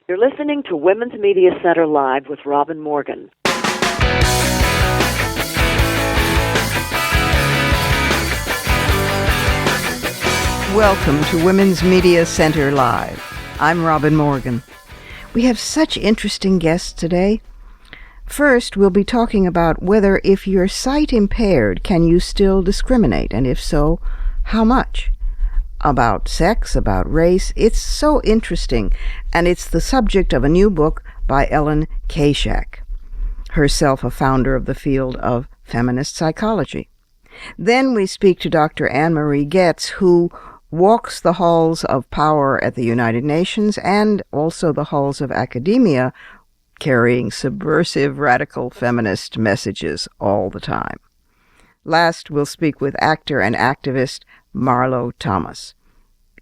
You're listening to Women's Media Center Live with Robin Morgan. Welcome to Women's Media Center Live. I'm Robin Morgan. We have such interesting guests today. First, we'll be talking about whether if you're sight impaired, can you still discriminate, and if so, how much? About sex, about race. It's so interesting, and it's the subject of a new book by Ellyn, herself a founder of the field of feminist psychology. Then we speak to Dr. Anne-Marie Goetz, who walks the halls of power at the United Nations and also the halls of academia, carrying subversive radical feminist messages all the time. Last, we'll speak with actor and activist Marlo Thomas.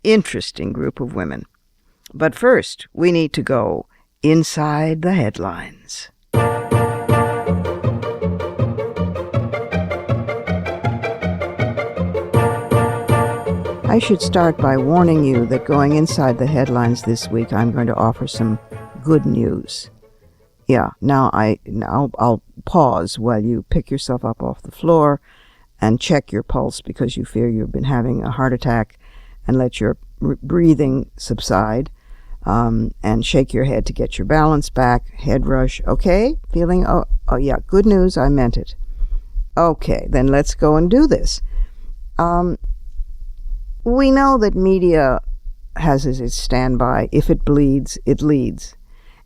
Interesting group of women. But first, we need to go inside the headlines. I should start by warning you that going inside the headlines this week, I'm going to offer some good news. Yeah, now I'll pause while you pick yourself up off the floor and check your pulse because you fear you've been having a heart attack, and let your breathing subside, and shake your head to get your balance back. Head rush. Okay? Feeling? Oh yeah, good news. I meant it. Okay, then let's go and do this. We know that media has as its standby, if it bleeds, it leads.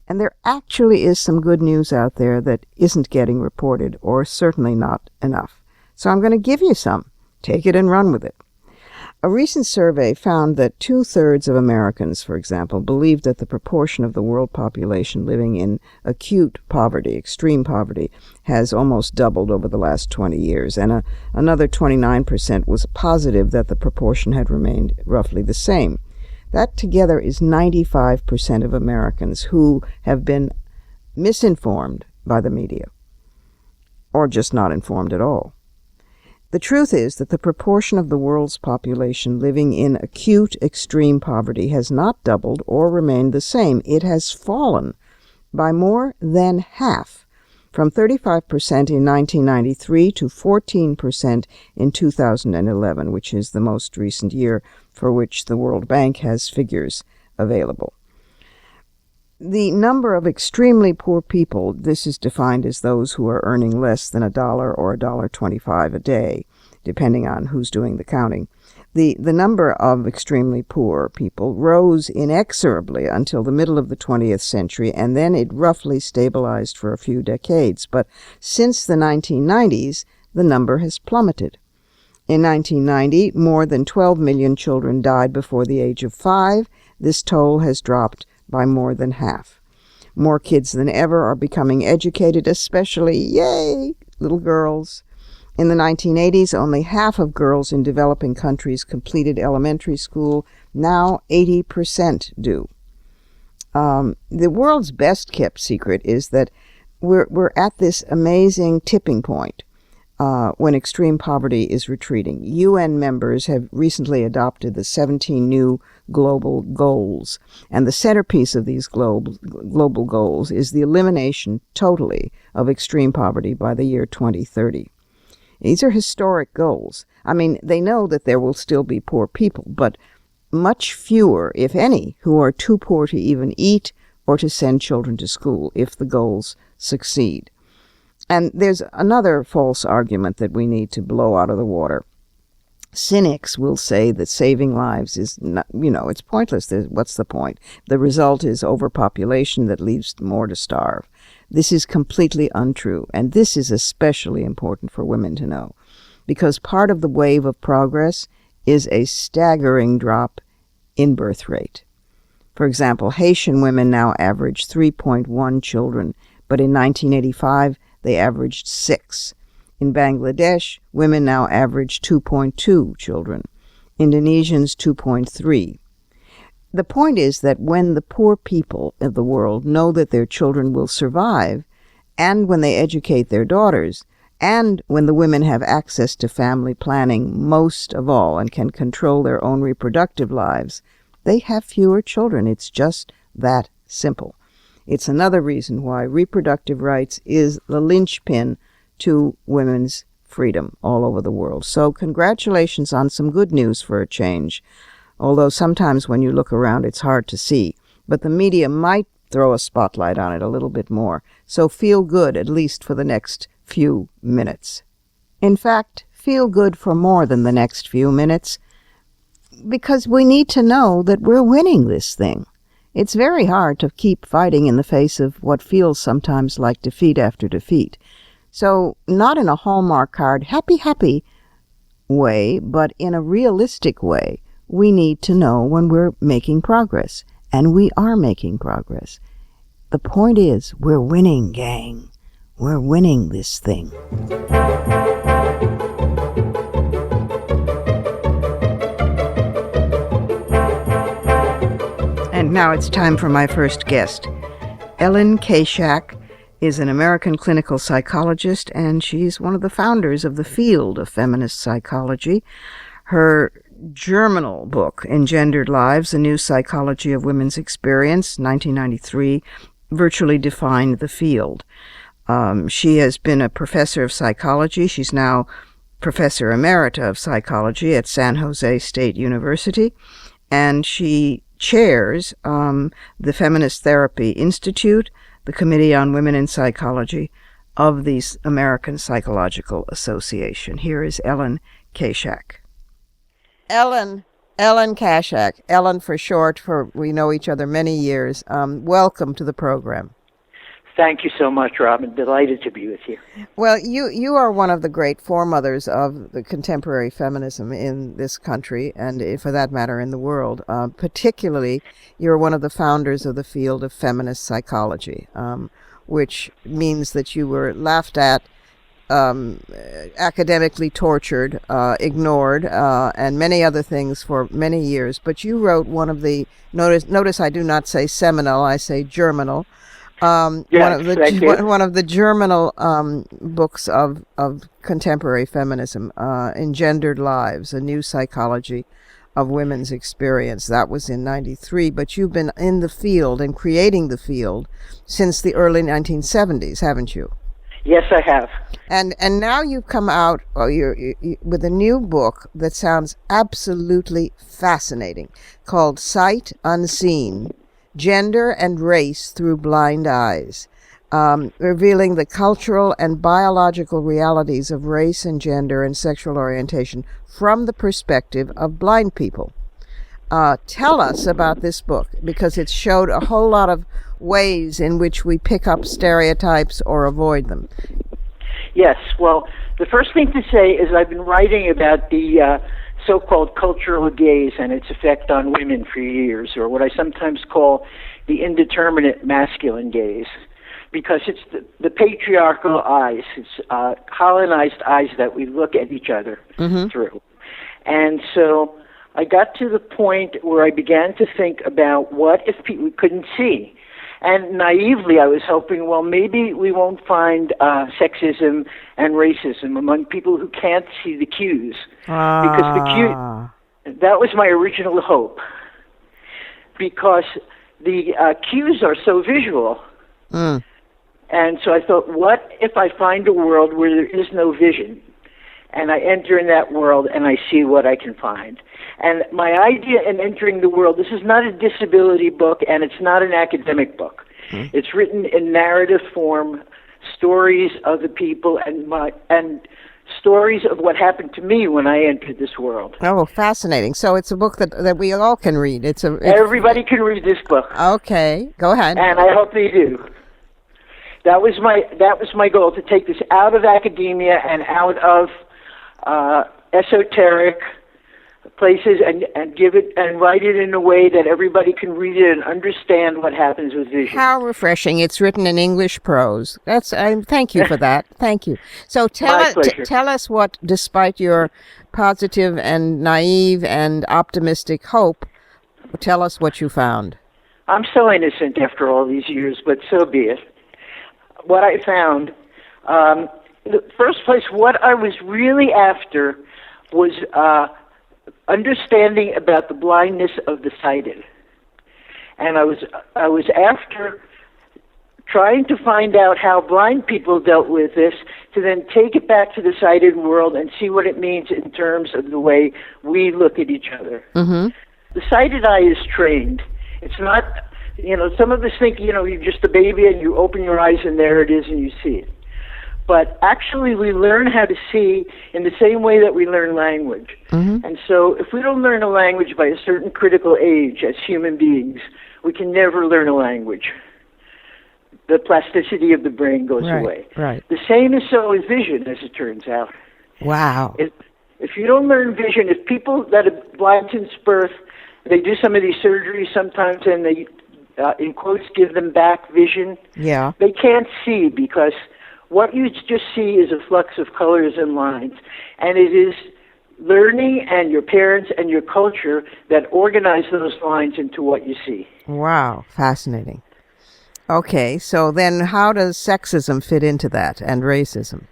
And there actually is some good news out there that isn't getting reported, or certainly not enough. So I'm going to give you some. Take it and run with it. A recent survey found that 2/3 of Americans, for example, believe that the proportion of the world population living in acute poverty, extreme poverty, has almost doubled over the last 20 years, and another 29% was positive that the proportion had remained roughly the same. That together is 95% of Americans who have been misinformed by the media, or just not informed at all. The truth is that the proportion of the world's population living in acute extreme poverty has not doubled or remained the same. It has fallen by more than half, from 35% in 1993 to 14% in 2011, which is the most recent year for which the World Bank has figures available. The number of extremely poor people, this is defined as those who are earning less than $1 or $1.25 a day, depending on who's doing the counting. The number of extremely poor people rose inexorably until the middle of the 20th century, and then it roughly stabilized for a few decades. But since the 1990s, the number has plummeted. In 1990, more than 12 million children died before the age of 5. This toll has dropped by more than half. More kids than ever are becoming educated, especially, yay, little girls. In the 1980s, only half of girls in developing countries completed elementary school. Now 80% do. The world's best-kept secret is that we're at this amazing tipping point when extreme poverty is retreating. UN members have recently adopted the 17 new global goals, and the centerpiece of these global goals is the elimination totally of extreme poverty by the year 2030. These are historic goals. I mean, they know that there will still be poor people, but much fewer, if any, who are too poor to even eat or to send children to school if the goals succeed. And there's another false argument that we need to blow out of the water. Cynics will say that saving lives is not, it's pointless. What's the point? The result is overpopulation that leaves more to starve. This is completely untrue, and this is especially important for women to know, because part of the wave of progress is a staggering drop in birth rate. For example, Haitian women now average 3.1 children, but in 1985, they averaged 6. In Bangladesh, women now average 2.2 children. Indonesians, 2.3. The point is that when the poor people of the world know that their children will survive, and when they educate their daughters, and when the women have access to family planning most of all and can control their own reproductive lives, they have fewer children. It's just that simple. It's another reason why reproductive rights is the linchpin to women's freedom all over the world. So congratulations on some good news for a change, although sometimes when you look around it's hard to see. But the media might throw a spotlight on it a little bit more. So feel good, at least for the next few minutes. In fact, feel good for more than the next few minutes, because we need to know that we're winning this thing. It's very hard to keep fighting in the face of what feels sometimes like defeat after defeat. So not in a Hallmark card, happy way, but in a realistic way, we need to know when we're making progress. And we are making progress. The point is, we're winning, gang. We're winning this thing. And now it's time for my first guest. Ellyn Kaschak is an American clinical psychologist, and she's one of the founders of the field of feminist psychology. Her germinal book, Engendered Lives, A New Psychology of Women's Experience, 1993, virtually defined the field. She has been a professor of psychology. She's now professor emerita of psychology at San Jose State University, and she chairs the Feminist Therapy Institute, the Committee on Women in Psychology of the American Psychological Association. Here is Ellyn Kaschak. Ellyn Kaschak, Ellyn for short, for we know each other many years. Welcome to the program. Thank you so much, Robin. Delighted to be with you. Well, you are one of the great foremothers of the contemporary feminism in this country, and for that matter in the world. Particularly, you're one of the founders of the field of feminist psychology, which means that you were laughed at, academically tortured, ignored, and many other things for many years. But you wrote one of the, notice I do not say seminal, I say germinal, one of the germinal books of contemporary feminism, Engendered Lives, A New Psychology of Women's Experience. That was in 93, but you've been in the field and creating the field since the early 1970s, haven't you? Yes, I have. And now you've come out with a new book that sounds absolutely fascinating, called Sight Unseen: Gender and Race Through Blind Eyes, revealing the cultural and biological realities of race and gender and sexual orientation from the perspective of blind people. Tell us about this book, because it showed a whole lot of ways in which we pick up stereotypes or avoid them. Yes, well, the first thing to say is I've been writing about the so-called cultural gaze and its effect on women for years, or what I sometimes call the indeterminate masculine gaze, because it's the patriarchal eyes, it's colonized eyes that we look at each other through. And so I got to the point where I began to think about what if we couldn't see. And naively, I was hoping, well, maybe we won't find sexism and racism among people who can't see the cues. Because that was my original hope. Because the cues are so visual. And so I thought, what if I find a world where there is no vision? And I enter in that world and I see what I can find. And my idea in entering the world, this is not a disability book and it's not an academic book. It's written in narrative form, stories of the people and stories of what happened to me when I entered this world. Oh, fascinating. So it's a book that we all can read. Everybody can read this book. Okay, go ahead. And I hope they do. That was my goal, to take this out of academia and out of esoteric places and give it and write it in a way that everybody can read it and understand what happens with vision. How refreshing. It's written in English prose. Thank you for that. Thank you. So tell us what, despite your positive and naive and optimistic hope, tell us what you found. I'm so innocent after all these years, but so be it. What I found, the first place, what I was really after was understanding about the blindness of the sighted. And I was after trying to find out how blind people dealt with this, to then take it back to the sighted world and see what it means in terms of the way we look at each other. Mm-hmm. The sighted eye is trained. It's not, some of us think, you're just a baby and you open your eyes and there it is and you see it. But actually we learn how to see in the same way that we learn language. Mm-hmm. And so if we don't learn a language by a certain critical age as human beings, we can never learn a language. The plasticity of the brain goes away. Right. The same is so with vision, as it turns out. Wow. If you don't learn vision, if people that are blind since birth, they do some of these surgeries sometimes and they, in quotes, give them back vision. Yeah. They can't see because what you just see is a flux of colors and lines. And it is learning and your parents and your culture that organize those lines into what you see. Wow. Fascinating. Okay, so then how does sexism fit into that and racism?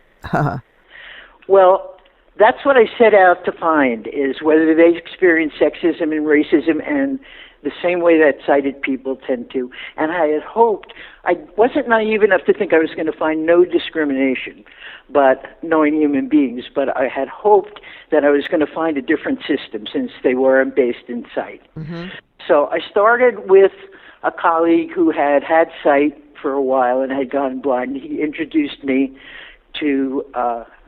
Well, that's what I set out to find, is whether they experience sexism and racism and the same way that sighted people tend to. And I had hoped, I wasn't naive enough to think I was going to find no discrimination, but knowing human beings, but I had hoped that I was going to find a different system since they weren't based in sight. Mm-hmm. So I started with a colleague who had sight for a while and had gone blind. He introduced me to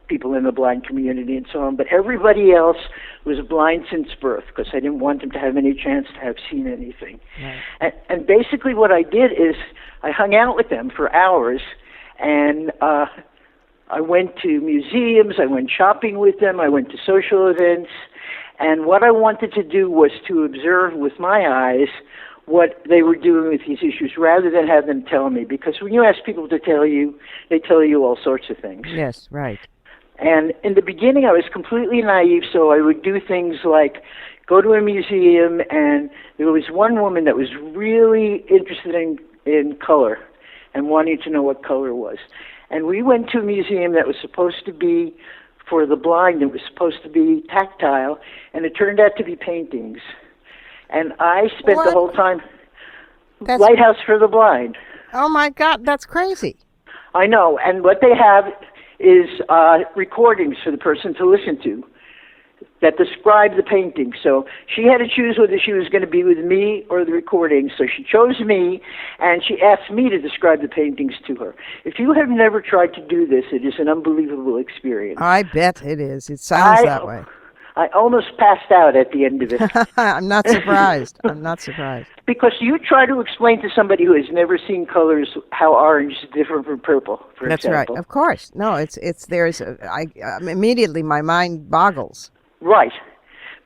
people in the blind community and so on, but everybody else was blind since birth because I didn't want them to have any chance to have seen anything. Right. And basically what I did is I hung out with them for hours, and I went to museums, I went shopping with them, I went to social events, and what I wanted to do was to observe with my eyes what they were doing with these issues rather than have them tell me. Because when you ask people to tell you, they tell you all sorts of things. Yes, right. And in the beginning, I was completely naive, so I would do things like go to a museum, and there was one woman that was really interested in color and wanting to know what color was. And we went to a museum that was supposed to be for the blind. It was supposed to be tactile, and it turned out to be paintings. And I spent the whole time, Lighthouse for the Blind. Oh my God, that's crazy. I know, and what they have is recordings for the person to listen to that describe the painting. So she had to choose whether she was going to be with me or the recording. So she chose me, and she asked me to describe the paintings to her. If you have never tried to do this, it is an unbelievable experience. I bet it is. It sounds that way. I almost passed out at the end of it. I'm not surprised. I'm not surprised. Because you try to explain to somebody who has never seen colors how orange is different from purple, for That's example. Right. Of course. No, immediately my mind boggles. Right.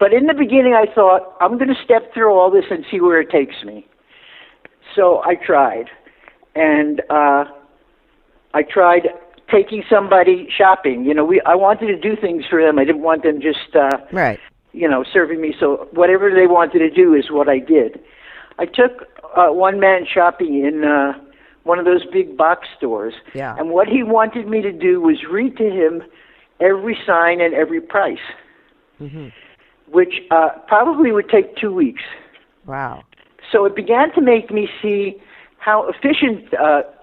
But in the beginning I thought, I'm going to step through all this and see where it takes me. So I tried. And I tried taking somebody shopping. I wanted to do things for them. I didn't want them just, serving me. So whatever they wanted to do is what I did. I took one man shopping in one of those big box stores. Yeah. And what he wanted me to do was read to him every sign and every price, which probably would take 2 weeks. Wow. So it began to make me see how efficient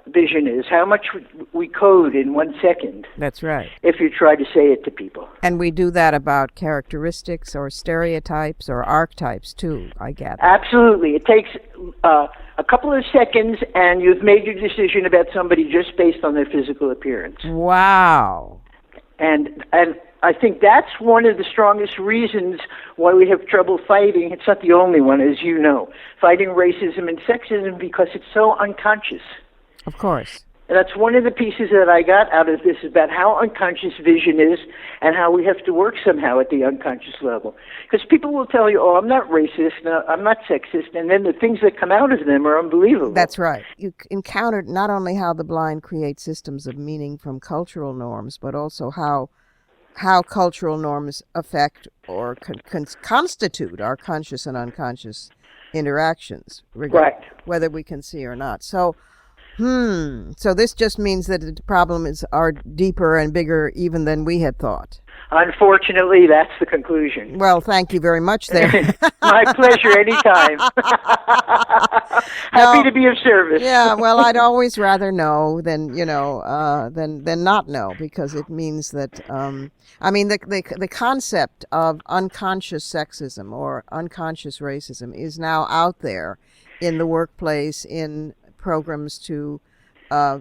vision is, how much we code in 1 second. That's right. If you try to say it to people. And we do that about characteristics or stereotypes or archetypes too, I gather. Absolutely. It takes a couple of seconds and you've made your decision about somebody just based on their physical appearance. Wow. And I think that's one of the strongest reasons why we have trouble fighting. It's not the only one, as you know, fighting racism and sexism, because it's so unconscious. Of course. And that's one of the pieces that I got out of this, about how unconscious vision is and how we have to work somehow at the unconscious level. Because people will tell you, I'm not racist, no, I'm not sexist, and then the things that come out of them are unbelievable. That's right. You encountered not only how the blind create systems of meaning from cultural norms, but also how cultural norms affect or constitute our conscious and unconscious interactions, right, whether we can see or not. So So this just means that the problem are deeper and bigger even than we had thought. Unfortunately, that's the conclusion. Well, thank you very much there. My pleasure, anytime. Happy to be of service. Yeah, well, I'd always rather know than, than not know, because it means that, the concept of unconscious sexism or unconscious racism is now out there in the workplace, in programs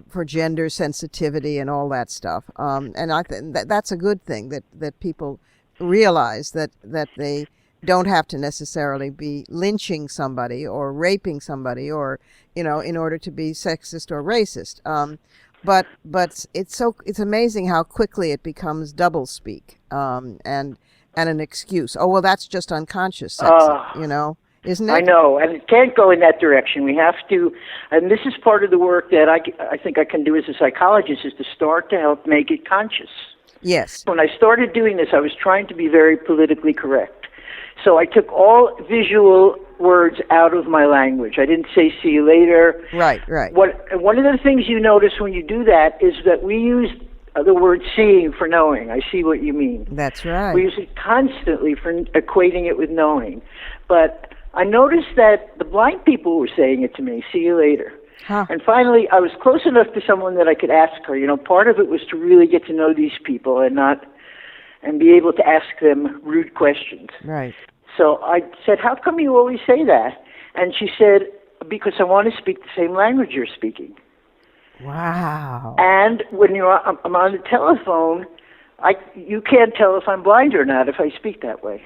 for gender sensitivity and all that stuff. And I think that's a good thing, that people realize that they don't have to necessarily be lynching somebody or raping somebody or, in order to be sexist or racist. But it's amazing how quickly it becomes doublespeak, and an excuse. Oh, well, that's just unconscious sexism, isn't it? I know, and it can't go in that direction. We have to, and this is part of the work that I think I can do as a psychologist, is to start to help make it conscious. Yes. When I started doing this, I was trying to be very politically correct. So I took all visual words out of my language. I didn't say "see you later." Right. One of the things you notice when you do that is that we use the word "seeing" for knowing. I see what you mean. That's right. We use it constantly for equating it with knowing. But I noticed that the blind people were saying it to me, "see you later." Huh. And finally, I was close enough to someone that I could ask her. Part of it was to really get to know these people and be able to ask them rude questions. Right. So I said, "How come you always say that?" And she said, "Because I want to speak the same language you're speaking." Wow. And when I'm on the telephone, you can't tell if I'm blind or not if I speak that way.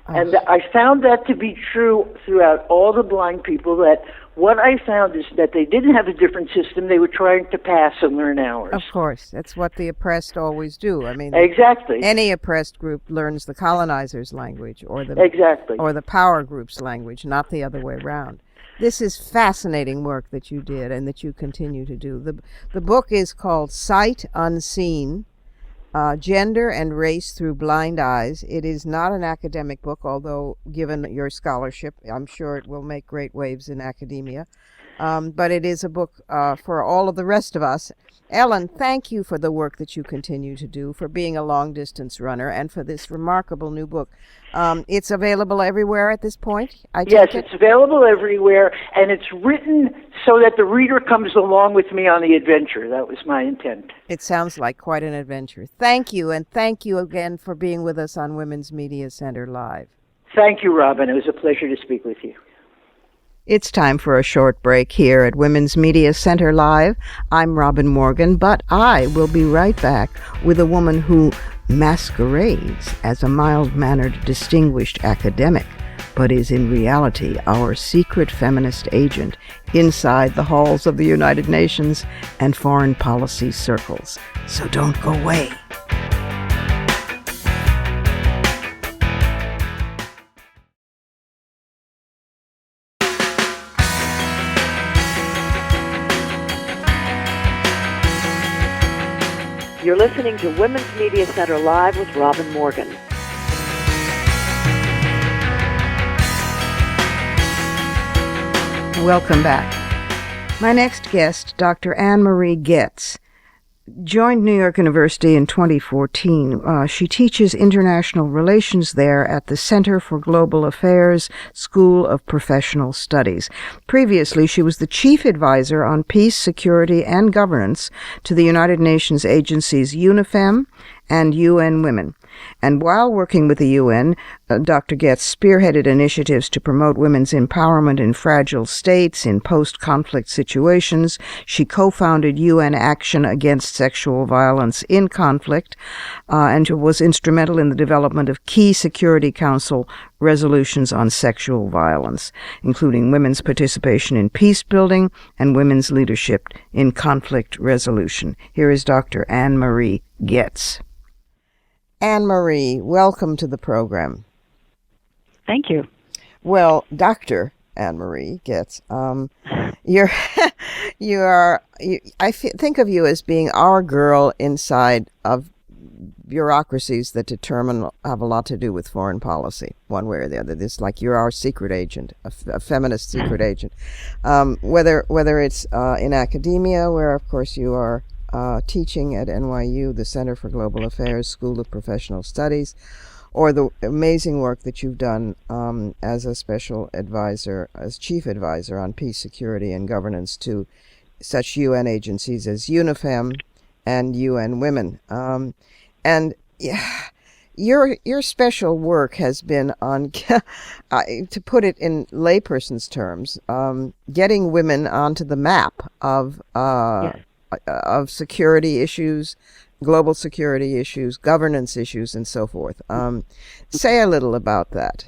And I found that to be true throughout all the blind people, that what I found is that they didn't have a different system. They were trying to pass and learn ours. Of course. That's what the oppressed always do. Exactly. Any oppressed group learns the colonizer's language or the power group's language, not the other way around. This is fascinating work that you did and that you continue to do. The book is called Sight Unseen, Gender and Race Through Blind Eyes. It is not an academic book, although given your scholarship, I'm sure it will make great waves in academia. But it is a book for all of the rest of us. Ellyn, thank you for the work that you continue to do, for being a long-distance runner, and for this remarkable new book. It's available everywhere at this point, Yes, it's available everywhere, and it's written so that the reader comes along with me on the adventure. That was my intent. It sounds like quite an adventure. Thank you, and thank you again for being with us on Women's Media Center Live. Thank you, Robin. It was a pleasure to speak with you. It's time for a short break here at Women's Media Center Live. I'm Robin Morgan, but I will be right back with a woman who masquerades as a mild-mannered, distinguished academic, but is in reality our secret feminist agent inside the halls of the United Nations and foreign policy circles. So don't go away. You're listening to Women's Media Center Live with Robin Morgan. Welcome back. My next guest, Dr. Anne-Marie Goetz, joined New York University in 2014. She teaches international relations there at the Center for Global Affairs School of Professional Studies. Previously, she was the chief advisor on peace, security, and governance to the United Nations agencies UNIFEM and UN Women. And while working with the UN, Dr. Goetz spearheaded initiatives to promote women's empowerment in fragile states, in post-conflict situations. She co-founded UN Action Against Sexual Violence in Conflict, and was instrumental in the development of key Security Council resolutions on sexual violence, including women's participation in peace building and women's leadership in conflict resolution. Here is Dr. Anne-Marie Goetz. Anne-Marie, welcome to the program. Thank you. Well, Dr. Anne-Marie Goetz, think of you as being our girl inside of bureaucracies that have a lot to do with foreign policy, one way or the other. This, like, you're our secret agent, a feminist secret agent. Whether it's in academia, where of course you are teaching at NYU, the Center for Global Affairs School of Professional Studies, or the amazing work that you've done as a special advisor, as chief advisor on peace, security, and governance to such UN agencies as UNIFEM and UN Women. And your special work has been on, to put it in layperson's terms, getting women onto the map of security issues, global security issues, governance issues, and so forth. Say a little about that.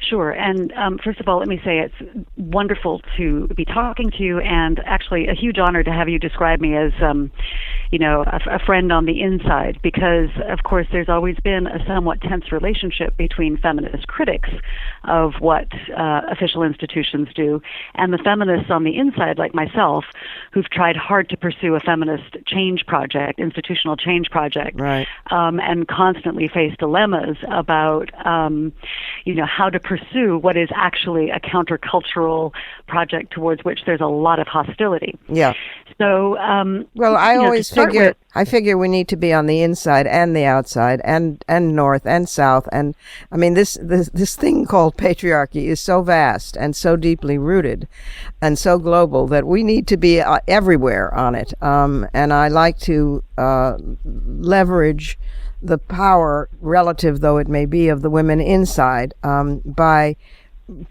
Sure. And first of all, let me say it's wonderful to be talking to you, and actually a huge honor to have you describe me as, a friend on the inside, because, of course, there's always been a somewhat tense relationship between feminist critics of what official institutions do and the feminists on the inside, like myself, who've tried hard to pursue a feminist change project, institutional change project, right. And constantly face dilemmas about, how to pursue what is actually a countercultural project towards which there's a lot of hostility. Yeah. So, well, I figure we need to be on the inside and the outside, and north and south, and I mean this thing called patriarchy is so vast and so deeply rooted, and so global that we need to be everywhere on it. And I like to leverage the power, relative though it may be, of the women inside by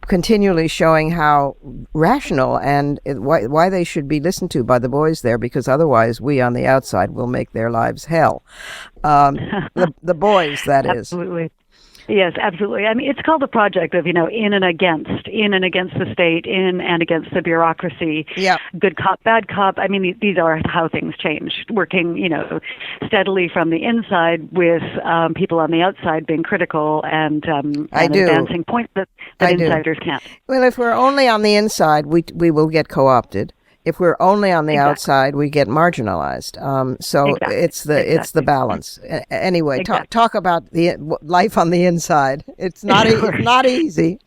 continually showing how rational and why they should be listened to by the boys there, because otherwise we on the outside will make their lives hell. The boys, that is. Absolutely. Yes, absolutely. I mean, it's called the project of, in and against the state, in and against the bureaucracy. Yeah. Good cop, bad cop. I mean, these are how things change. Working, steadily from the inside with people on the outside being critical and advancing points that insiders can't. Well, if we're only on the inside, we will get co-opted. If we're only on the outside, we get marginalized. It's the balance. Anyway, talk about the life on the inside. It's not not easy.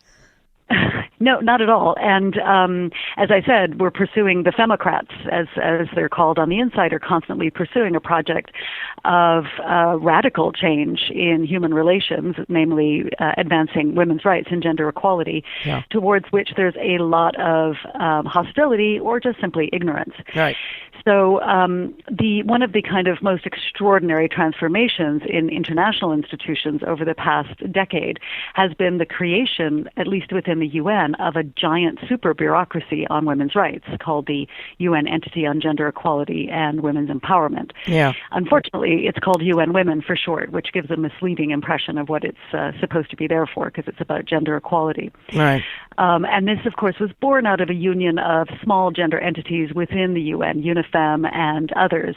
No, not at all. And as I said, we're pursuing the Femocrats, as they're called on the inside, are constantly pursuing a project of radical change in human relations, namely advancing women's rights and gender equality, towards which there's a lot of hostility or just simply ignorance. Right. So one of the kind of most extraordinary transformations in international institutions over the past decade has been the creation, at least within the UN, of a giant super bureaucracy on women's rights called the UN Entity on Gender Equality and Women's Empowerment. Yeah. Unfortunately, it's called UN Women for short, which gives a misleading impression of what it's supposed to be there for, because it's about gender equality. Right. And this, of course, was born out of a union of small gender entities within the UN, UNIFEM and others,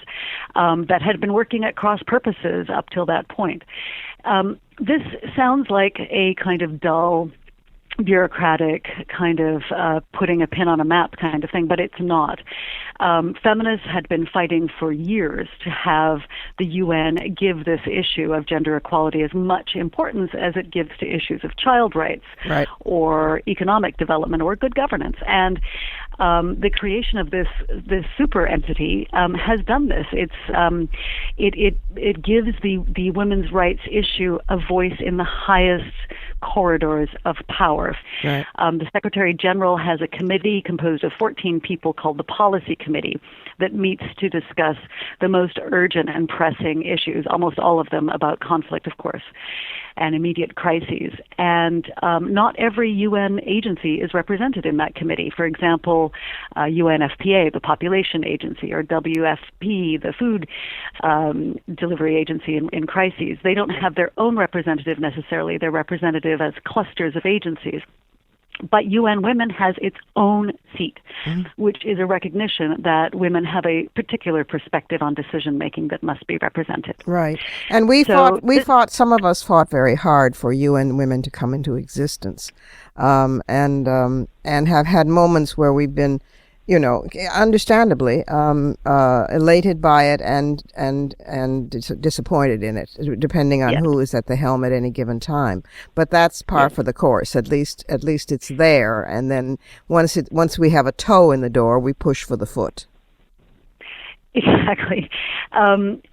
that had been working at cross purposes up till that point. This sounds like a kind of dull, bureaucratic kind of putting a pin on a map kind of thing, but it's not. Feminists had been fighting for years to have the UN give this issue of gender equality as much importance as it gives to issues of child rights, right, or economic development or good governance. And the creation of this super entity has done this. It gives the women's rights issue a voice in the highest corridors of power. Right. The Secretary General has a committee composed of 14 people called the Policy Committee that meets to discuss the most urgent and pressing issues, almost all of them about conflict, of course, and immediate crises. And not every UN agency is represented in that committee. For example, UNFPA, the Population Agency, or WFP, the Food Delivery Agency in crises. They don't have their own representative necessarily. They're representative as clusters of agencies. But UN Women has its own seat, which is a recognition that women have a particular perspective on decision-making that must be represented. Right. And some of us fought very hard for UN Women to come into existence, and have had moments where we've been understandably elated by it and disappointed in it, depending on who is at the helm at any given time. But that's par for the course. At least it's there. And then once we have a toe in the door, we push for the foot. Exactly.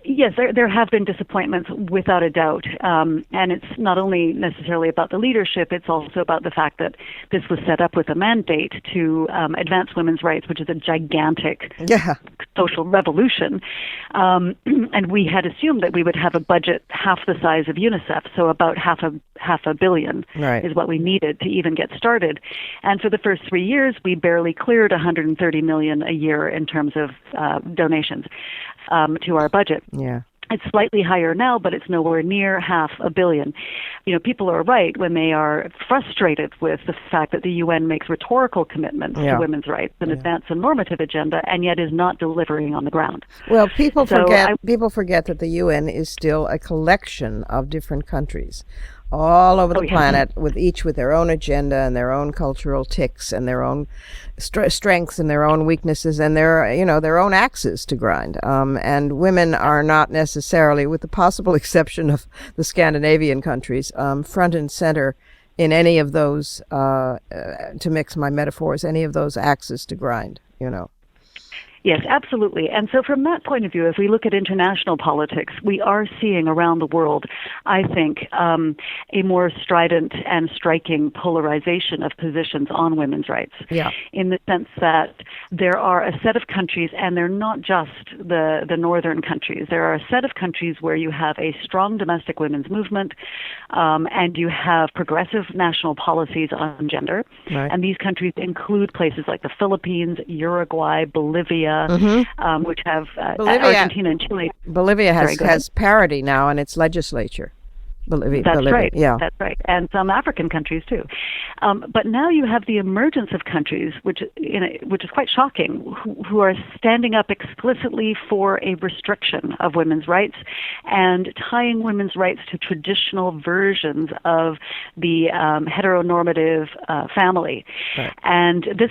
Yes, there have been disappointments without a doubt. And it's not only necessarily about the leadership, it's also about the fact that this was set up with a mandate to advance women's rights, which is a gigantic social revolution. And we had assumed that we would have a budget half the size of UNICEF, so about half a billion is what we needed to even get started. And for the first 3 years, we barely cleared $130 million a year in terms of donations to our budget. Yeah. It's slightly higher now, but it's nowhere near $500 million. People are right when they are frustrated with the fact that the UN makes rhetorical commitments to women's rights and advance a normative agenda, and yet is not delivering on the ground. Well, people forget that the UN is still a collection of different countries all over the planet, with their own agenda and their own cultural tics and their own strengths and their own weaknesses and their own axes to grind. And women are not necessarily, with the possible exception of the Scandinavian countries, front and center in any of those, to mix my metaphors, any of those axes to grind, Yes, absolutely. And so from that point of view, if we look at international politics, we are seeing around the world, I think, a more strident and striking polarization of positions on women's rights. Yeah. In the sense that there are a set of countries, and they're not just the northern countries. There are a set of countries where you have a strong domestic women's movement, and you have progressive national policies on gender. Right. And these countries include places like the Philippines, Uruguay, Bolivia, which have Argentina and Chile. Bolivia has parity now in its legislature. That's right. Yeah, that's right, and some African countries too. But now you have the emergence of countries, which is quite shocking, who are standing up explicitly for a restriction of women's rights and tying women's rights to traditional versions of the heteronormative family. Right. And this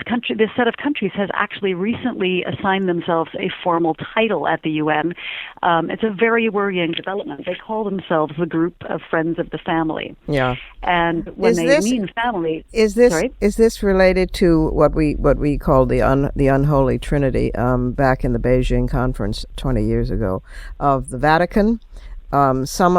set of countries has actually recently assigned themselves a formal title at the UN. It's a very worrying development. They call themselves the Group of Friends of the Family. Yeah. And when mean family, is this related to what we call the unholy trinity back in the Beijing conference 20 years ago of the Vatican, some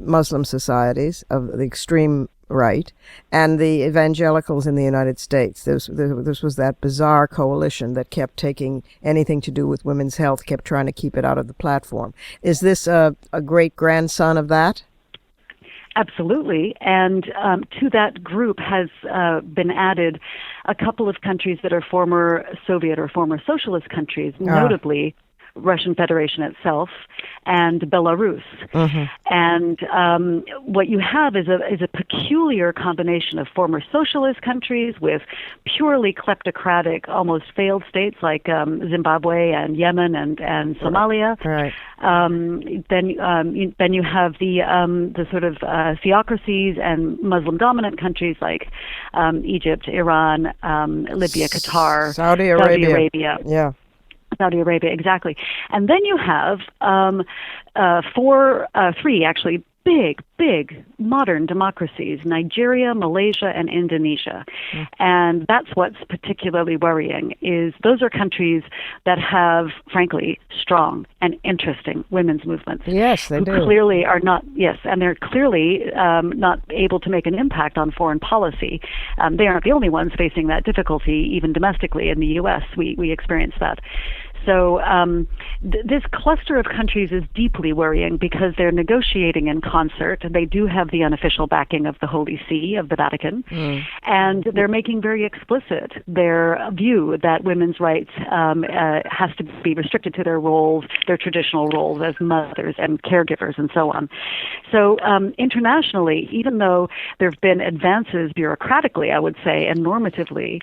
Muslim societies of the extreme right, and the evangelicals in the United States. This was that bizarre coalition that kept taking anything to do with women's health, kept trying to keep it out of the platform. Is this a great-grandson of that? Absolutely. And to that group has been added a couple of countries that are former Soviet or former socialist countries, notably Russian Federation itself and Belarus. Mm-hmm. And what you have is a peculiar combination of former socialist countries with purely kleptocratic, almost failed states like Zimbabwe and Yemen and Somalia. Right. Then you have the sort of theocracies and Muslim dominant countries like Egypt, Iran, Libya, Qatar, Saudi Arabia. Yeah. Saudi Arabia, exactly. And then you have three actually big modern democracies, Nigeria, Malaysia, and Indonesia. Mm. And that's what's particularly worrying, is those are countries that have, frankly, strong and interesting women's movements. Yes, they do. Clearly are not, and they're clearly not able to make an impact on foreign policy. They aren't the only ones facing that difficulty, even domestically in the U.S. We experience that. So this cluster of countries is deeply worrying because they're negotiating in concert. They do have the unofficial backing of the Holy See, of the Vatican, and they're making very explicit their view that women's rights has to be restricted to their roles, their traditional roles as mothers and caregivers and so on. So internationally, even though there have been advances bureaucratically, I would say, and normatively,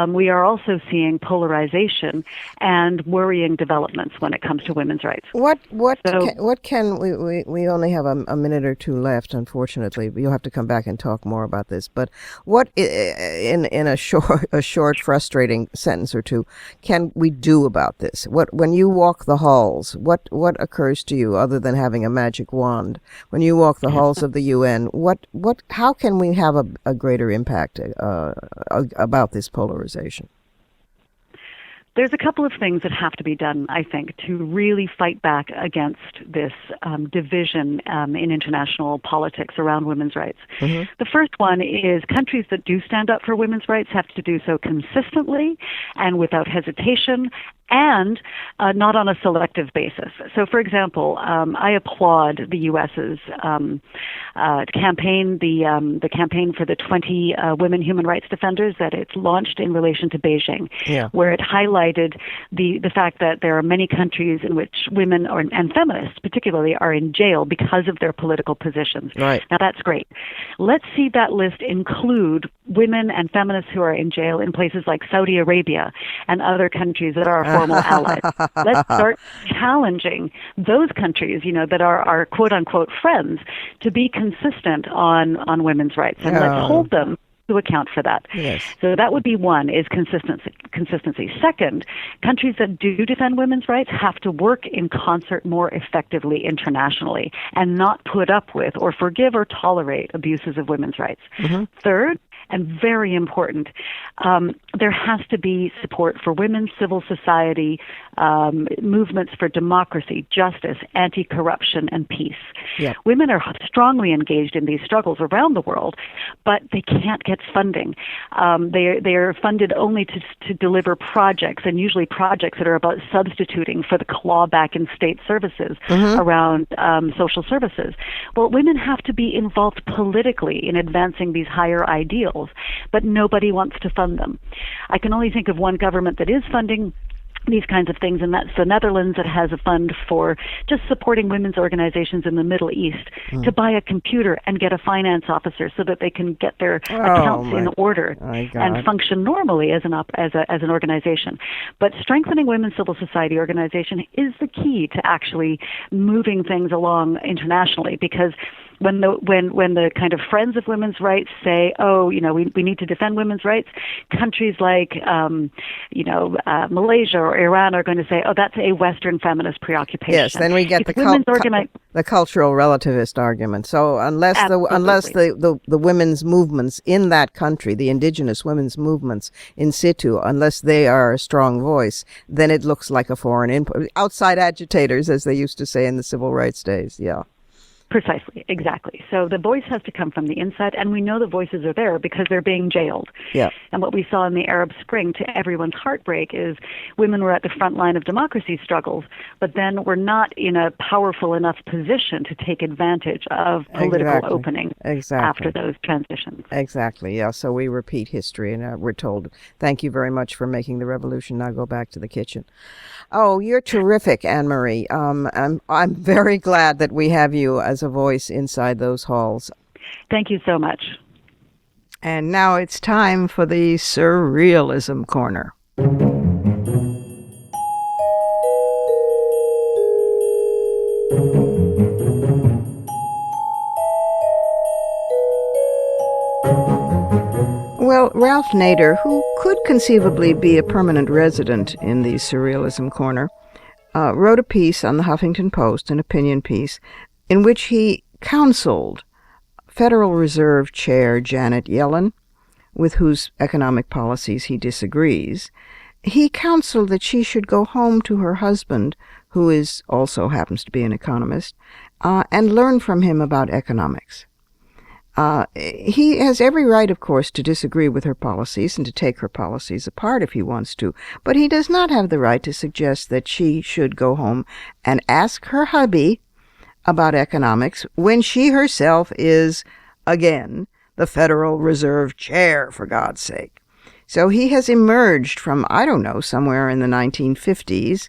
we are also seeing polarization and worrying developments when it comes to women's rights. What can we only have a minute or two left, unfortunately. You'll have to come back and talk more about this. But what, in a short, frustrating sentence or two, can we do about this? When you walk the halls, what occurs to you other than having a magic wand? When you walk the halls of the UN, how can we have a greater impact about this polarization? There's a couple of things that have to be done, I think, to really fight back against this division in international politics around women's rights. Mm-hmm. The first one is countries that do stand up for women's rights have to do so consistently and without hesitation, and not on a selective basis. So, for example, I applaud the U.S.'s campaign, the campaign for the 20 women human rights defenders that it's launched in relation to Beijing, where it highlighted the fact that there are many countries in which women and feminists particularly are in jail because of their political positions. Right. Now, that's great. Let's see that list include women and feminists who are in jail in places like Saudi Arabia and other countries that are formal allies. Let's start challenging those countries, that are our quote-unquote friends, to be consistent on women's rights, and let's hold them to account for that. Yes. So that would be one, is consistency. Second, countries that do defend women's rights have to work in concert more effectively internationally and not put up with or forgive or tolerate abuses of women's rights. Mm-hmm. Third, and very important, there has to be support for women's civil society movements for democracy, justice, anti-corruption, and peace. Yep. Women are strongly engaged in these struggles around the world, but they can't get funding. They are funded only to deliver projects, and usually projects that are about substituting for the clawback in state services around social services. Well, women have to be involved politically in advancing these higher ideals, but nobody wants to fund them. I can only think of one government that is funding these kinds of things, and that's the Netherlands, that has a fund for just supporting women's organizations in the Middle East to buy a computer and get a finance officer so that they can get their accounts in order and function normally as an organization. But strengthening women's civil society organization is the key to actually moving things along internationally, because when the kind of friends of women's rights say, we need to defend women's rights, countries like Malaysia or Iran are going to say, that's a Western feminist preoccupation. Yes, then we get the cultural relativist argument. So unless the women's movements in that country, the indigenous women's movements in situ, unless they are a strong voice, then it looks like a foreign input. Outside agitators, as they used to say in the civil rights days. Yeah. Precisely, exactly. So the voice has to come from the inside, and we know the voices are there because they're being jailed. Yeah. And what we saw in the Arab Spring, to everyone's heartbreak, is women were at the front line of democracy struggles, but then were not in a powerful enough position to take advantage of political opening after those transitions. Exactly, yeah. So we repeat history, and we're told, thank you very much for making the revolution. Now go back to the kitchen. Oh, you're terrific, Anne-Marie. I'm very glad that we have you as a voice inside those halls. Thank you so much. And now it's time for the Surrealism Corner. Well, Ralph Nader, who could conceivably be a permanent resident in the Surrealism Corner, wrote a piece on the Huffington Post, an opinion piece, in which he counseled Federal Reserve Chair Janet Yellen, with whose economic policies he disagrees. He counseled that she should go home to her husband, who also happens to be an economist, and learn from him about economics. He has every right, of course, to disagree with her policies and to take her policies apart if he wants to, but he does not have the right to suggest that she should go home and ask her hubby about economics when she herself is, again, the Federal Reserve Chair, for God's sake. So he has emerged from, somewhere in the 1950s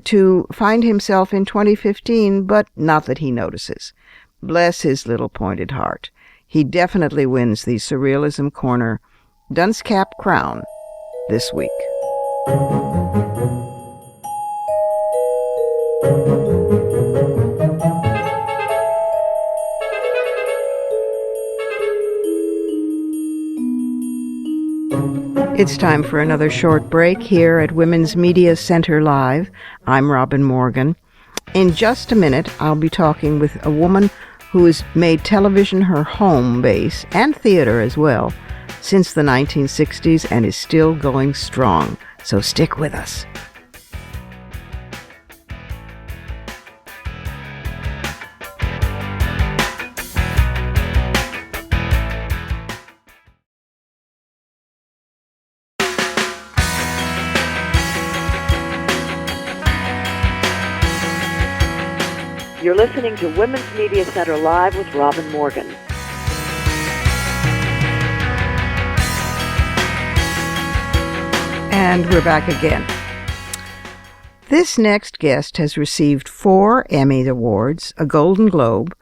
to find himself in 2015, but not that he notices. Bless his little pointed heart. He definitely wins the Surrealism Corner Dunce Cap crown this week. It's time for another short break here at Women's Media Center Live. I'm Robin Morgan. In just a minute, I'll be talking with a woman who has made television her home base, and theater as well, since the 1960s and is still going strong. So stick with us. You're listening to Women's Media Center Live with Robin Morgan. And we're back again. This next guest has received 4 Emmy Awards, a Golden Globe,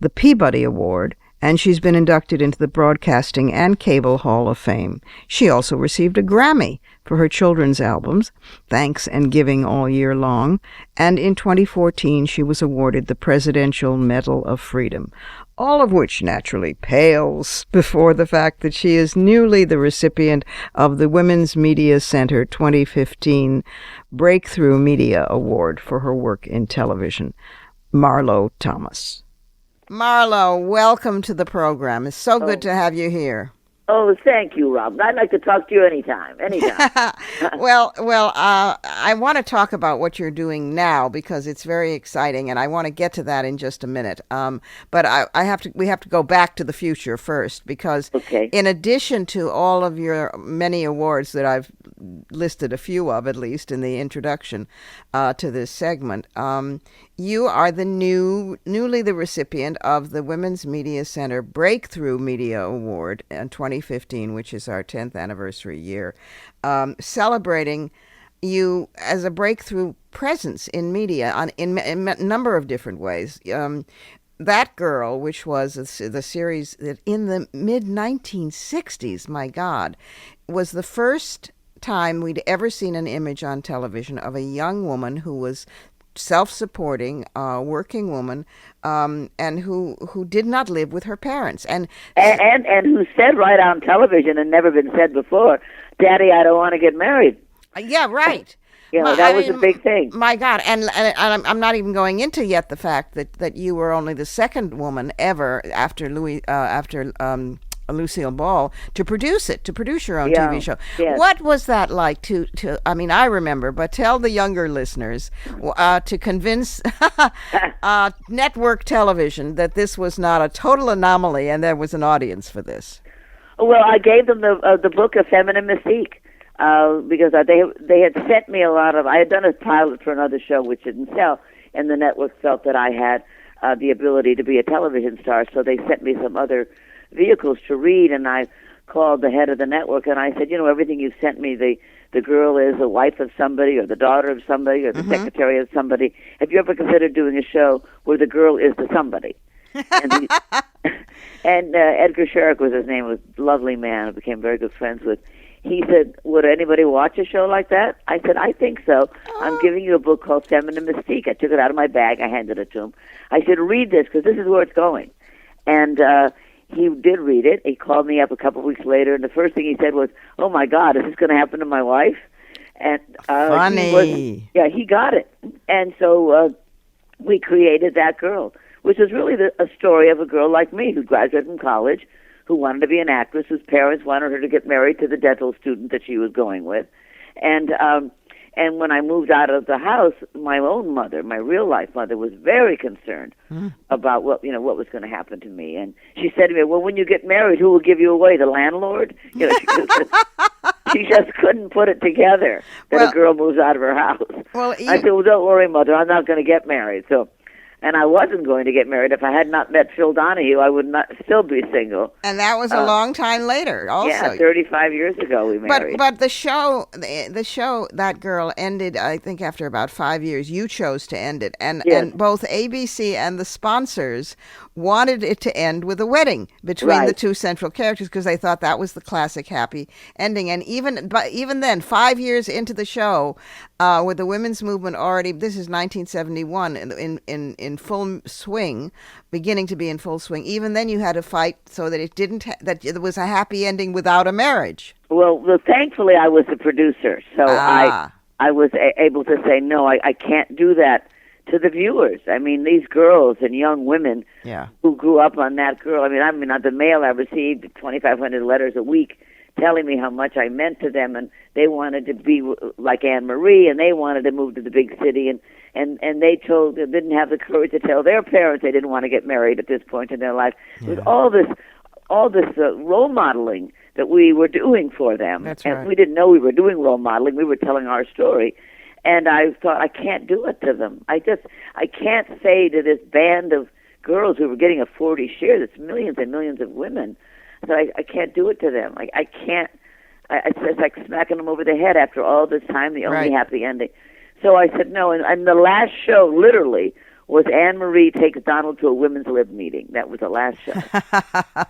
the Peabody Award, and she's been inducted into the Broadcasting and Cable Hall of Fame. She also received a Grammy for her children's albums, Thanks and Giving All Year Long, and in 2014 she was awarded the Presidential Medal of Freedom, all of which naturally pales before the fact that she is newly the recipient of the Women's Media Center 2015 Breakthrough Media Award for her work in television. Marlo Thomas. Marlo, welcome to the program. It's so good to have you here. Oh, thank you, Rob. I'd like to talk to you anytime. Well, I want to talk about what you're doing now because it's very exciting, and I want to get to that in just a minute. But we have to go back to the future first because in addition to all of your many awards that I've listed a few of, at least in the introduction to this segment, you are newly the recipient of the Women's Media Center Breakthrough Media Award in 2015, which is our 10th anniversary year, celebrating you as a breakthrough presence in media in a number of different ways. That Girl, which was the series that in the mid-1960s, my God, was the first time we'd ever seen an image on television of a young woman who was self-supporting, working woman, and who did not live with her parents, and who said right on television and never been said before, "Daddy, I don't want to get married." Yeah, right. That was a big thing. My God, and I'm not even going into yet the fact that you were only the second woman ever after Lucille Ball to produce your own TV show. Yes. What was that like to I mean, I remember, but tell the younger listeners to convince network television that this was not a total anomaly and there was an audience for this. Well, I gave them the book of Feminine Mystique because they had sent me a lot of. I had done a pilot for another show which didn't sell, and the network felt that I had the ability to be a television star, so they sent me some other vehicles to read, and I called the head of the network and I said, everything you've sent me, the girl is a wife of somebody or the daughter of somebody or the secretary of somebody. Have you ever considered doing a show where the girl is the somebody? And Edgar Sherrick was his name, was a lovely man I became very good friends with. He said, would anybody watch a show like that? I said, I think so. I'm giving you a book called Feminine Mystique. I took it out of my bag. I handed it to him. I said, read this because this is where it's going. And he did read it. He called me up a couple of weeks later, and the first thing he said was, "Oh my God, is this going to happen to my wife?" And funny, he got it. And so we created That Girl, which was really a story of a girl like me who graduated from college, who wanted to be an actress, whose parents wanted her to get married to the dental student that she was going with, and when I moved out of the house, my own mother, my real life mother, was very concerned about what was going to happen to me. And she said to me, "Well, when you get married, who will give you away? The landlord?" She just couldn't put it together that a girl moves out of her house. Well, I said, "Well, don't worry, Mother. I'm not going to get married." And I wasn't going to get married. If I had not met Phil Donahue, I would not still be single. And that was a long time later, also. Yeah, 35 years ago we married. But the show, That Girl, ended, I think, after about 5 years. You chose to end it. And both ABC and the sponsors wanted it to end with a wedding between the two central characters because they thought that was the classic happy ending. And even then, 5 years into the show, with the women's movement already, this is 1971, in full swing, beginning to be in full swing. Even then you had to fight so that it didn't, that there was a happy ending without a marriage. Well, thankfully I was the producer, so I was able to say, no, I can't do that to the viewers. I mean, these girls and young women who grew up on that girl. I mean, on the mail I received 2,500 letters a week telling me how much I meant to them, and they wanted to be like Anne Marie, and they wanted to move to the big city, and they didn't have the courage to tell their parents they didn't want to get married at this point in their life. Yeah. With all this role modeling that we were doing for them. That's and right. We didn't know we were doing role modeling. We were telling our story. And I thought, I can't do it to them. I can't say to this band of girls who were getting a 40 share, that's millions and millions of women, so I can't do it to them. I can't. It's like smacking them over the head after all this time, the only happy ending. So I said no, and the last show, literally, was Anne Marie takes Donald to a women's lib meeting. That was the last show.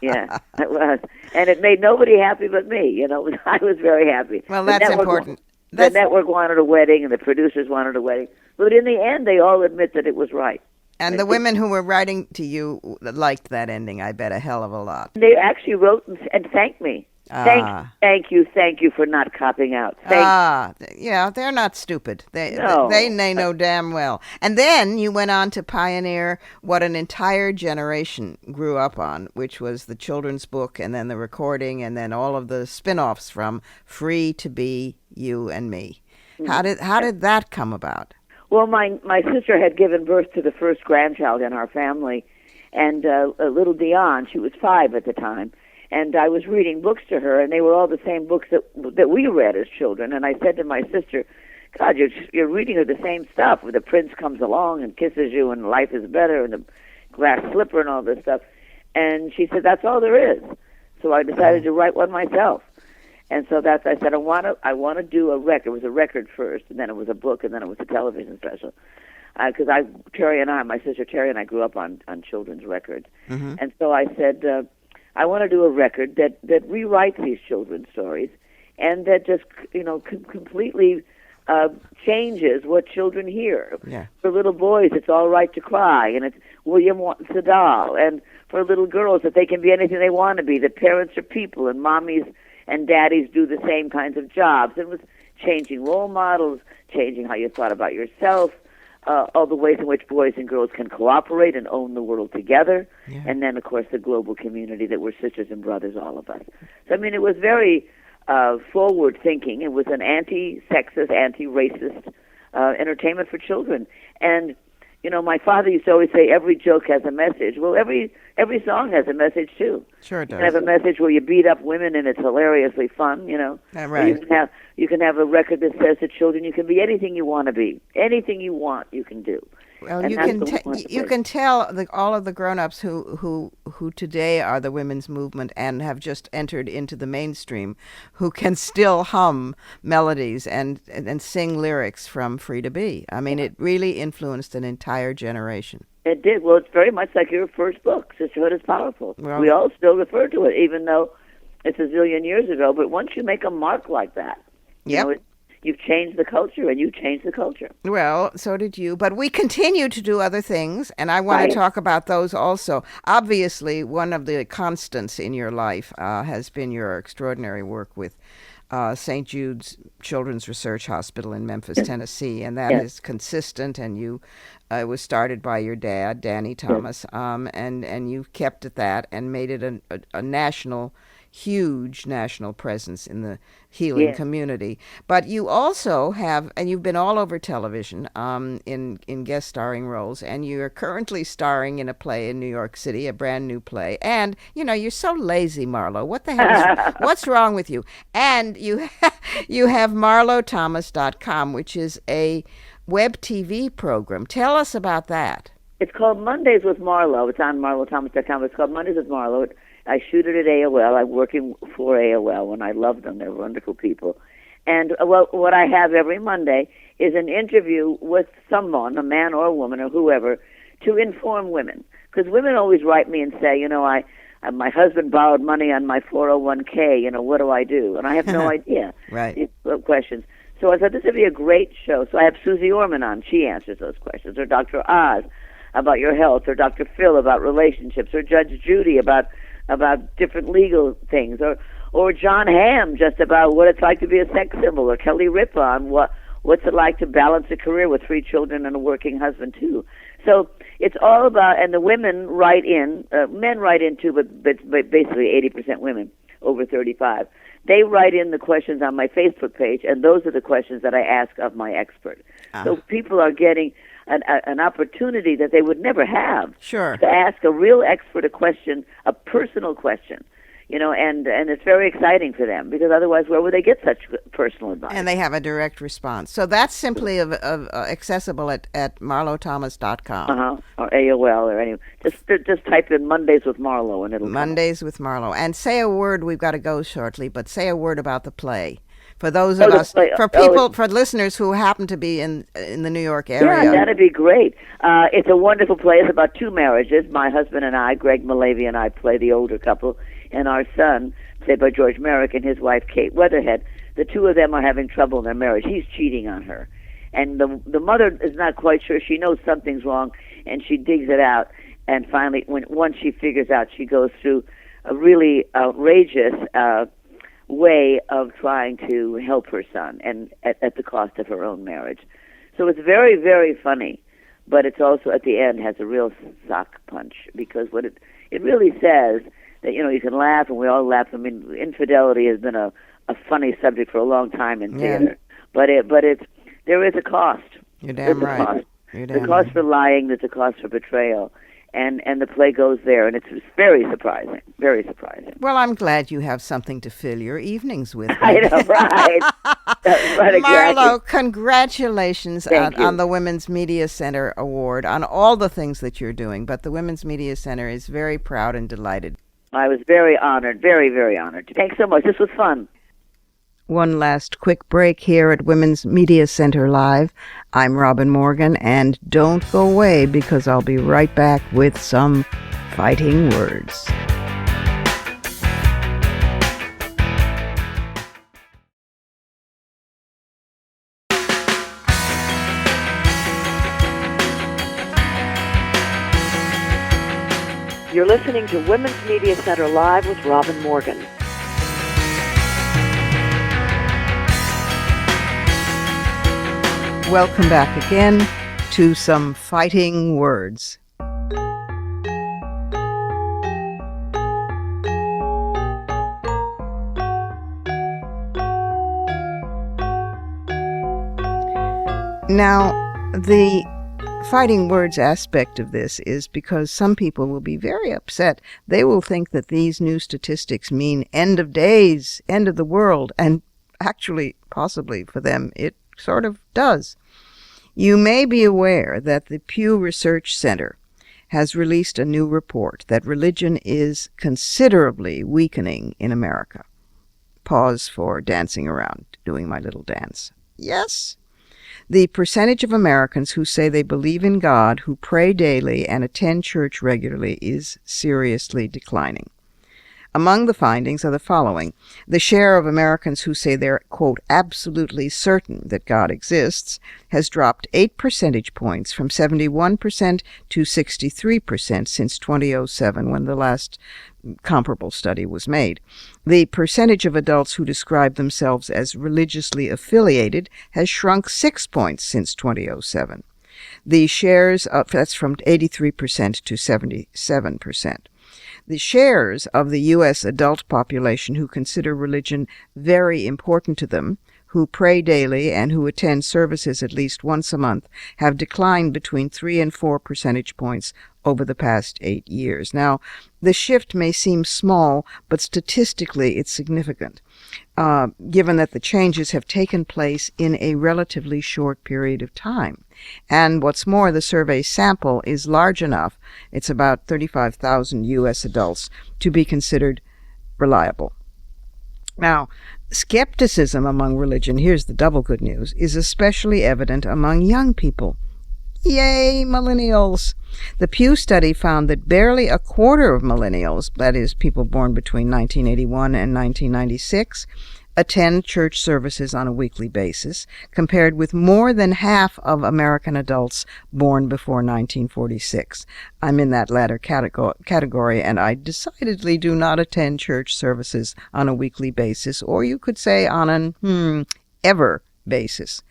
Yeah, it was. And it made nobody happy but me. I was very happy. Well, that's important. The network wanted a wedding, and the producers wanted a wedding. But in the end, they all admit that it was right. And the women who were writing to you liked that ending, I bet, a hell of a lot. They actually wrote and thanked me. Thank you for not copping out. They're not stupid. They know damn well. And then you went on to pioneer what an entire generation grew up on, which was the children's book, and then the recording, and then all of the spin-offs from Free to Be You and Me. Mm-hmm. How did that come about? Well, my sister had given birth to the first grandchild in our family, and little Dion, she was 5 at the time, and I was reading books to her, and they were all the same books that we read as children. And I said to my sister, God, you're reading her the same stuff, where the prince comes along and kisses you, and life is better, and the glass slipper and all this stuff. And she said, that's all there is. So I decided to write one myself. And so I said, I want to do a record. It was a record first, and then it was a book, and then it was a television special. Because my sister Terry and I grew up on children's records. Mm-hmm. And so I said, I want to do a record that rewrites these children's stories, and that just, completely changes what children hear. Yeah. For little boys, it's all right to cry, and it's William wants a doll. And for little girls, that they can be anything they want to be, that parents are people, and mommies and daddies do the same kinds of jobs. It was changing role models, changing how you thought about yourself, all the ways in which boys and girls can cooperate and own the world together, and then, of course, the global community that we're sisters and brothers, all of us. So, it was very forward-thinking. It was an anti-sexist, anti-racist entertainment for children. And, my father used to always say, every joke has a message. Well, every song has a message, too. Sure it does. You can have a message where you beat up women and it's hilariously fun, Right. You can have a record that says to children, you can be anything you want to be. Anything you want, you can do. Well, and you can tell all of the grown-ups who today are the women's movement and have just entered into the mainstream, who can still hum melodies and sing lyrics from Free to Be. It really influenced an entire generation. It did. Well, it's very much like your first book, Sisterhood is Powerful. Well, we all still refer to it, even though it's a zillion years ago. But once you make a mark like that, you've changed the culture, and you changed the culture. Well, so did you. But we continue to do other things, and I want to talk about those also. Obviously, one of the constants in your life has been your extraordinary work with St. Jude's Children's Research Hospital in Memphis, Tennessee, and that is consistent, and it was started by your dad, Danny Thomas, and you've kept at that and made it a huge national presence in the healing community. But you also have, and you've been all over television in guest starring roles, and you're currently starring in a play in New York City, a brand new play. And, you're so lazy, Marlo. What the hell what's wrong with you? And you have marlothomas.com, which is a web TV program. Tell us about that. It's called Mondays with Marlo. It's on marlothomas.com. It's called Mondays with Marlo. I shoot it at AOL. I'm working for AOL, and I love them. They're wonderful people. And what I have every Monday is an interview with someone, a man or a woman or whoever, to inform women. Because women always write me and say, my husband borrowed money on my 401k, what do I do? And I have no idea. Right. Questions. So I thought this would be a great show. So I have Susie Orman on. She answers those questions. Or Dr. Oz about your health. Or Dr. Phil about relationships. Or Judge Judy about different legal things. Or John Hamm just about what it's like to be a sex symbol. Or Kelly Ripa on what's it like to balance a career with 3 children and a working husband, too. So it's all about, and the women write in, men write in too, but basically 80% women over 35. They write in the questions on my Facebook page, and those are the questions that I ask of my expert. So people are getting an opportunity that they would never have to ask a real expert a question, a personal question. And it's very exciting for them, because otherwise where would they get such personal advice? And they have a direct response. So that's simply accessible at marlothomas.com. Or AOL or any. Just type in Mondays with Marlo and it'll Mondays with Marlo. And say a word, we've got to go shortly, but say a word about the play. For those of us, for listeners who happen to be in the New York area. Yeah, that'd be great. It's a wonderful play. It's about 2 marriages. My husband and I, Greg Malavy and I, play the older couple. And our son, played by George Merrick, and his wife, Kate Weatherhead, the 2 of them are having trouble in their marriage. He's cheating on her. And the mother is not quite sure. She knows something's wrong, and she digs it out. And finally, once she figures out, she goes through a really outrageous way of trying to help her son, and at the cost of her own marriage. So it's very, very funny, but it's also, at the end, has a real sock punch, because what it really says that, you can laugh, and we all laugh. I mean, infidelity has been a funny subject for a long time in theater, but there is a cost. You're damn right. The cost for lying, there's a cost for betrayal, and the play goes there, and it's very surprising, very surprising. Well, I'm glad you have something to fill your evenings with. I know, right? Right, exactly. Marlo, congratulations on the Women's Media Center Award, on all the things that you're doing, but the Women's Media Center is very proud and delighted. I was very honored, very, very honored. Thanks so much. This was fun. One last quick break here at Women's Media Center Live. I'm Robin Morgan, and don't go away, because I'll be right back with some fighting words. You're listening to Women's Media Center Live with Robin Morgan. Welcome back again to some fighting words. Now, the fighting words aspect of this is because some people will be very upset. They will think that these new statistics mean end of days, end of the world, and actually, possibly for them, it sort of does. You may be aware that the Pew Research Center has released a new report that religion is considerably weakening in America. Pause for dancing around, doing my little dance. Yes. The percentage of Americans who say they believe in God, who pray daily, and attend church regularly is seriously declining. Among the findings are the following. The share of Americans who say they're, quote, absolutely certain that God exists has dropped 8 percentage points from 71% to 63% since 2007, when the last comparable study was made. The percentage of adults who describe themselves as religiously affiliated has shrunk 6 points since 2007. The shares of, that's from 83% to 77%. The shares of the U.S. adult population who consider religion very important to them, who pray daily, and who attend services at least once a month have declined between 3 and 4 percentage points over the past 8 years. Now, the shift may seem small, but statistically it's significant, given that the changes have taken place in a relatively short period of time. And what's more, the survey sample is large enough, it's about 35,000 U.S. adults, to be considered reliable. Now, skepticism among religion, here's the double good news, is especially evident among young people. Yay, millennials! The Pew study found that barely a quarter of millennials, that is, people born between 1981 and 1996, attend church services on a weekly basis, compared with more than half of American adults born before 1946. I'm in that latter category, and I decidedly do not attend church services on a weekly basis, or you could say on an ever basis.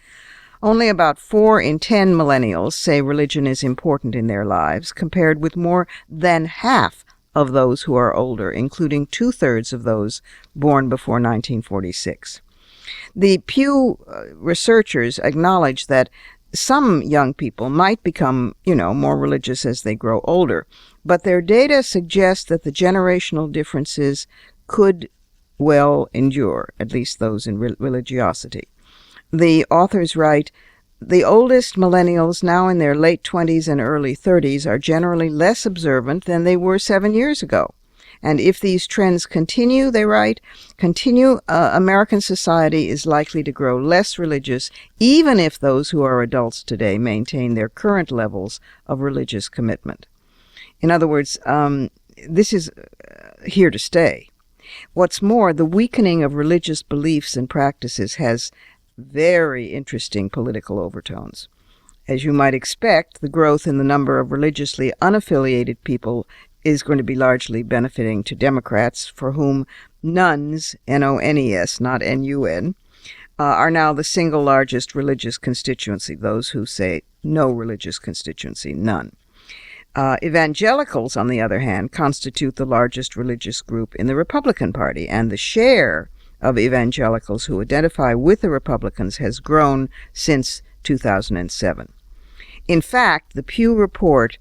Only about 4 in 10 millennials say religion is important in their lives, compared with more than half of those who are older, including 2/3 of those born before 1946. The Pew researchers acknowledge that some young people might become, more religious as they grow older, but their data suggest that the generational differences could well endure, at least those in religiosity. The authors write, "The oldest millennials, now in their late 20s and early 30s, are generally less observant than they were 7 years ago. And if these trends continue," they write, American society is likely to grow less religious, even if those who are adults today maintain their current levels of religious commitment." In other words, this is here to stay. What's more, the weakening of religious beliefs and practices has very interesting political overtones. As you might expect, the growth in the number of religiously unaffiliated people is going to be largely benefiting to Democrats, for whom nuns, N-O-N-E-S, not N-U-N, are now the single largest religious constituency. Those who say no religious constituency, none. Evangelicals, on the other hand, constitute the largest religious group in the Republican Party, and the share of evangelicals who identify with the Republicans has grown since 2007. In fact, the Pew report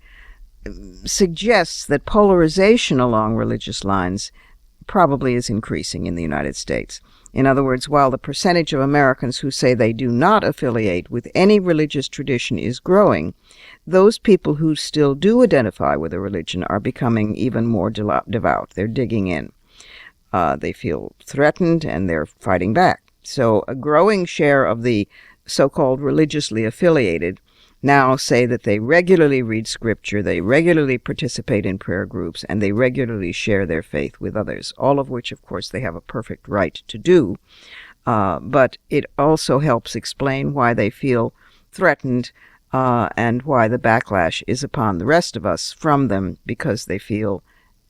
suggests that polarization along religious lines probably is increasing in the United States. In other words, while the percentage of Americans who say they do not affiliate with any religious tradition is growing, those people who still do identify with a religion are becoming even more devout. They're digging in. They feel threatened, and they're fighting back. So a growing share of the so-called religiously affiliated now say that they regularly read Scripture, they regularly participate in prayer groups, and they regularly share their faith with others, all of which, of course, they have a perfect right to do. But it also helps explain why they feel threatened and why the backlash is upon the rest of us from them, because they feel,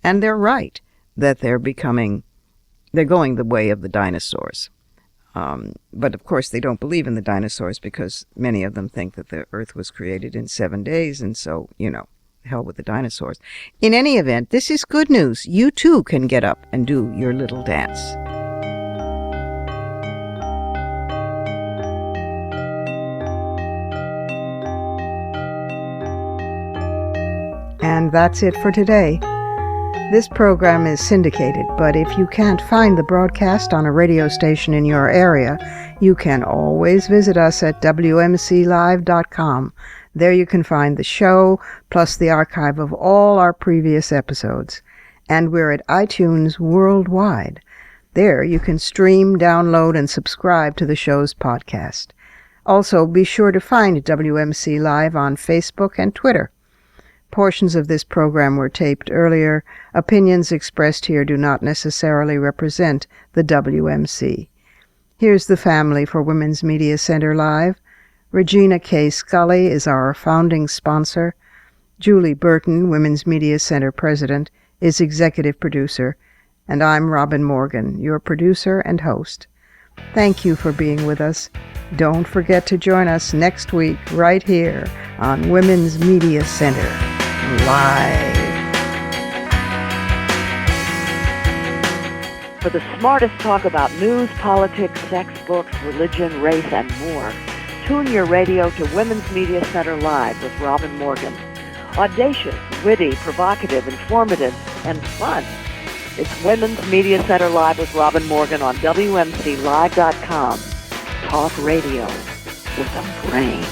and they're right, that they're going the way of the dinosaurs. But of course they don't believe in the dinosaurs, because many of them think that the earth was created in 7 days, and so, hell with the dinosaurs. In any event, this is good news. You too can get up and do your little dance. And that's it for today. This program is syndicated, but if you can't find the broadcast on a radio station in your area, you can always visit us at WMClive.com. There you can find the show, plus the archive of all our previous episodes. And we're at iTunes worldwide. There you can stream, download, and subscribe to the show's podcast. Also, be sure to find WMC Live on Facebook and Twitter. Portions of this program were taped earlier. Opinions expressed here do not necessarily represent the WMC. Here's the family for Women's Media Center Live. Regina K. Scully is our founding sponsor. Julie Burton, Women's Media Center President, is executive producer. And I'm Robin Morgan, your producer and host. Thank you for being with us. Don't forget to join us next week right here on Women's Media Center Live. For the smartest talk about news, politics, sex, books, religion, race, and more, tune your radio to Women's Media Center Live with Robin Morgan. Audacious, witty, provocative, informative, and fun. It's Women's Media Center Live with Robin Morgan on WMCLive.com. Talk radio with a brain.